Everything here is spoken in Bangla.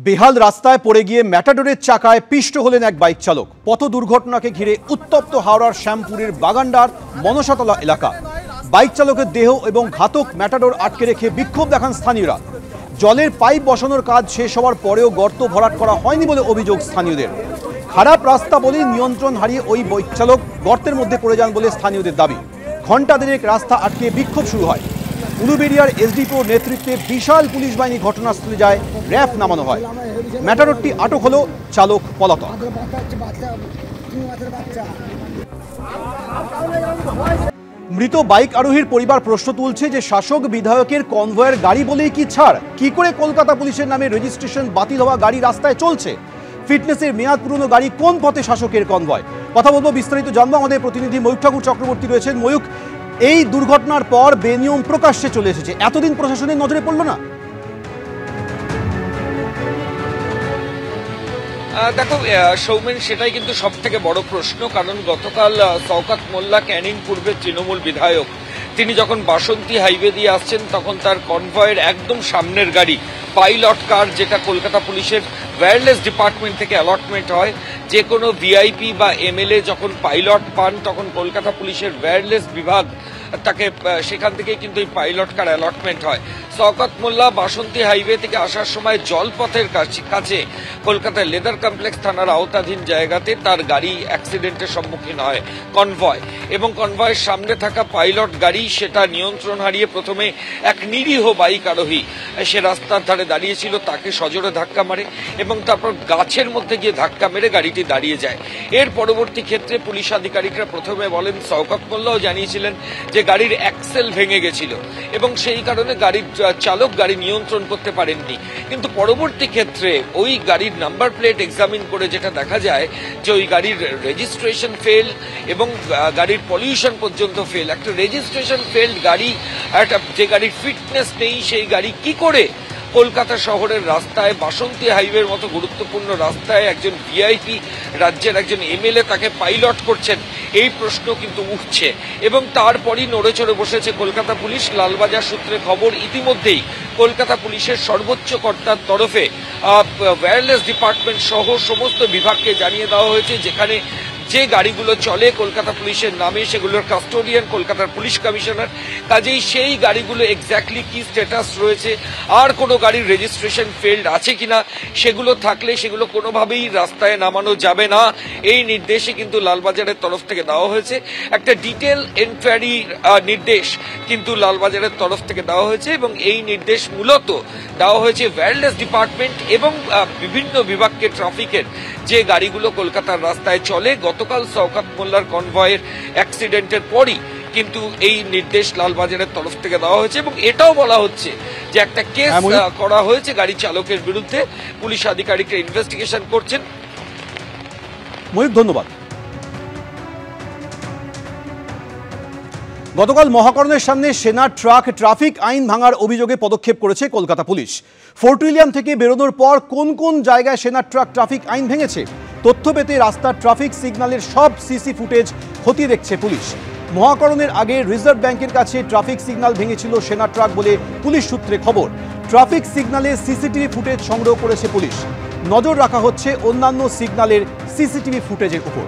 বেহাল রাস্তায় পড়ে গিয়ে ম্যাটাডোরের চাকায় পিষ্ট হলেন এক বাইক চালক। পথ দুর্ঘটনাকে ঘিরে উত্তপ্ত হাওড়ার শ্যামপুরের বাগানডার মনসাতলা এলাকা। বাইক চালকের দেহ এবং ঘাতক ম্যাটাডোর আটকে রেখে বিক্ষোভ দেখান স্থানীয়রা। জলের পাইপ বসানোর কাজ শেষ হওয়ার পরেও গর্ত ভরাট করা হয়নি বলে অভিযোগ স্থানীয়দের। খারাপ রাস্তা বলেই নিয়ন্ত্রণ হারিয়ে ওই বাইক চালক গর্তের মধ্যে পড়ে যান বলে স্থানীয়দের দাবি। ঘণ্টা দেড়েক রাস্তা আটকে বিক্ষোভ শুরু হয়। উলুবেড়িয়ার এসডিপিওর নেতৃত্বে বিশাল পুলিশ বাহিনী ঘটনাস্থলে যায়, র্যাফ নামানো হয়। ম্যাটাডোরটি আটক হলো, চালক পলাতক। মৃত বাইক আরোহীর পরিবার প্রশ্ন তুলছে যে শাসক বিধায়কের কনভয়ের গাড়ি বলেই কি ছাড়? কি করে কলকাতা পুলিশের নামে রেজিস্ট্রেশন বাতিল হওয়া গাড়ি রাস্তায় চলছে? ফিটনেসের মেয়াদ পুরনো গাড়ি কোন পথে শাসকের কনভয়? কথা বলবো, বিস্তারিত জানবো। আমাদের প্রতিনিধি ময়ূক ঠাকুর চক্রবর্তী রয়েছেন। ময়ূক, এই দুর্ঘটনার পর বেনিয়ম প্রকাশ্যে চলে এসেছে, এতদিন প্রশাসনের নজরে পড়লো না? দেখো সৌমেন, সেটাই কিন্তু সব থেকে বড় প্রশ্ন। কারণ গতকাল শওকত মোল্লা, ক্যানিং পূর্বের তৃণমূল বিধায়ক, তিনি যখন বাসন্তী হাইওয়ে দিয়ে আসছেন তখন তার কনভয়ের একদম সামনের গাড়ি পাইলট কার, যেটা কলকাতা পুলিশের ওয়্যারলেস ডিপার্টমেন্ট থেকে অ্যালটমেন্ট হয়। যে কোনো ভিআইপি বা এমএলএ যখন পাইলট পান তখন কলকাতা পুলিশের ওয়্যারলেস বিভাগ তাকে সেখান থেকেই কিন্তু এই পাইলট কার অ্যালটমেন্ট হয়। শওকত মোল্লা বাসন্তী হাইওয়ে থেকে আসার সময় জলপথের কাছে কলকাতার লেদার কমপ্লেক্স থানার আওতাধীন জায়গাতে তার গাড়ি অ্যাক্সিডেন্টের সম্মুখীন হয় কনভয়, এবং কনভয়ের সামনে থাকা পাইলট গাড়ি সেটা নিয়ন্ত্রণ হারিয়ে প্রথমে এক নিরীহ বাইক আরোহী সে রাস্তার ধারে দাঁড়িয়েছিল, তাকে সজোরে ধাক্কা মারে এবং তারপর গাছের মধ্যে গিয়ে ধাক্কা মেরে গাড়িটি দাঁড়িয়ে যায়। এর পরবর্তী ক্ষেত্রে পুলিশ আধিকারিকরা প্রথমে বলেন, শওকত মোল্লাও জানিয়েছিলেন যে গাড়ির অ্যাক্সেল ভেঙে গেছিল এবং সেই কারণে গাড়ির চালক গাড়ি নিয়ন্ত্রণ করতে পারেননি। কিন্তু পরবর্তী ক্ষেত্রে ওই গাড়ির নাম্বার প্লেট এক্সামিন করে যেটা দেখা যায় যে ওই গাড়ির রেজিস্ট্রেশন ফেল এবং গাড়ির পলিউশন পর্যন্ত ফেল। একটা রেজিস্ট্রেশন ফেলড গাড়ি, একটা যে গাড়ির ফিটনেস নেই, সেই গাড়ি কি করে কলকাতা শহরের রাস্তায়, বাসন্তী হাইওয়ের মতো গুরুত্বপূর্ণ রাস্তায় একজন ভিআইপি, রাজ্যের একজন এমএলএ তাকে পাইলট করছেন, এই প্রশ্ন কিন্তু উঠছে। এবং তারপরই নড়ে চড়ে বসেছে কলকাতা পুলিশ। লালবাজার সূত্রে খবর, ইতিমধ্যেই কলকাতা পুলিশের সর্বোচ্চ কর্তার তরফে ওয়্যারলেস ডিপার্টমেন্ট সহ সমস্ত বিভাগকে জানিয়ে দেওয়া হয়েছে যেখানে যে গাড়িগুলো চলে কলকাতা পুলিশের নামে সেগুলোর কাস্টোডিয়ান কলকাতার পুলিশ কমিশনার। কাজেই সেই গাড়িগুলো এক্স্যাক্টলি কি স্ট্যাটাস রয়েছে, আর কোনো গাড়ির রেজিস্ট্রেশন ফেলড আছে কিনা, সেগুলো থাকলে সেগুলো কোনোভাবেই রাস্তায় নামানো যাবে না, এই নির্দেশে কিন্তু লালবাজারের তরফ থেকে দেওয়া হয়েছে। একটা ডিটেল এনকোয়ারির নির্দেশ কিন্তু লালবাজারের তরফ থেকে দেওয়া হয়েছে এবং এই নির্দেশ মূলত দেওয়া হয়েছে ওয়্যারলেস ডিপার্টমেন্ট এবং বিভিন্ন বিভাগকে, ট্রাফিকের যে গাড়িগুলো কলকাতার রাস্তায় চলে। গতকাল শওকত মোল্লার কনভয়ের অ্যাক্সিডেন্টের পরই কিন্তু এই নির্দেশ লালবাজারের তরফ থেকে দেওয়া হয়েছে এবং এটাও বলা হচ্ছে যে একটা কেস করা হয়েছে গাড়ি চালকের বিরুদ্ধে। পুলিশ আধিকারিকরা ইনভেস্টিগেশন করছেন। ময়ূক, ধন্যবাদ। গতকাল মহাকরণের সামনে সেনা ট্রাক ট্রাফিক আইন ভাঙার অভিযোগে পদক্ষেপ করেছে কলকাতা পুলিশ। ফোর্ট উইলিয়াম থেকে বেরোনোর পর কোন কোন জায়গায় সেনা ট্রাক ট্রাফিক আইন ভেঙেছে তথ্য পেতে রাস্তার ট্রাফিক সিগন্যালের সব সিসি ফুটেজ খতিয়ে দেখছে পুলিশ। মহাকরণের আগে রিজার্ভ ব্যাংকের কাছে ট্রাফিক সিগন্যাল ভেঙেছিল সেনা ট্রাক বলে পুলিশ সূত্রে খবর। ট্রাফিক সিগন্যালে সিসিটিভি ফুটেজ সংগ্রহ করেছে পুলিশ। নজর রাখা হচ্ছে অন্যান্য সিগন্যালের সিসিটিভি ফুটেজের উপর।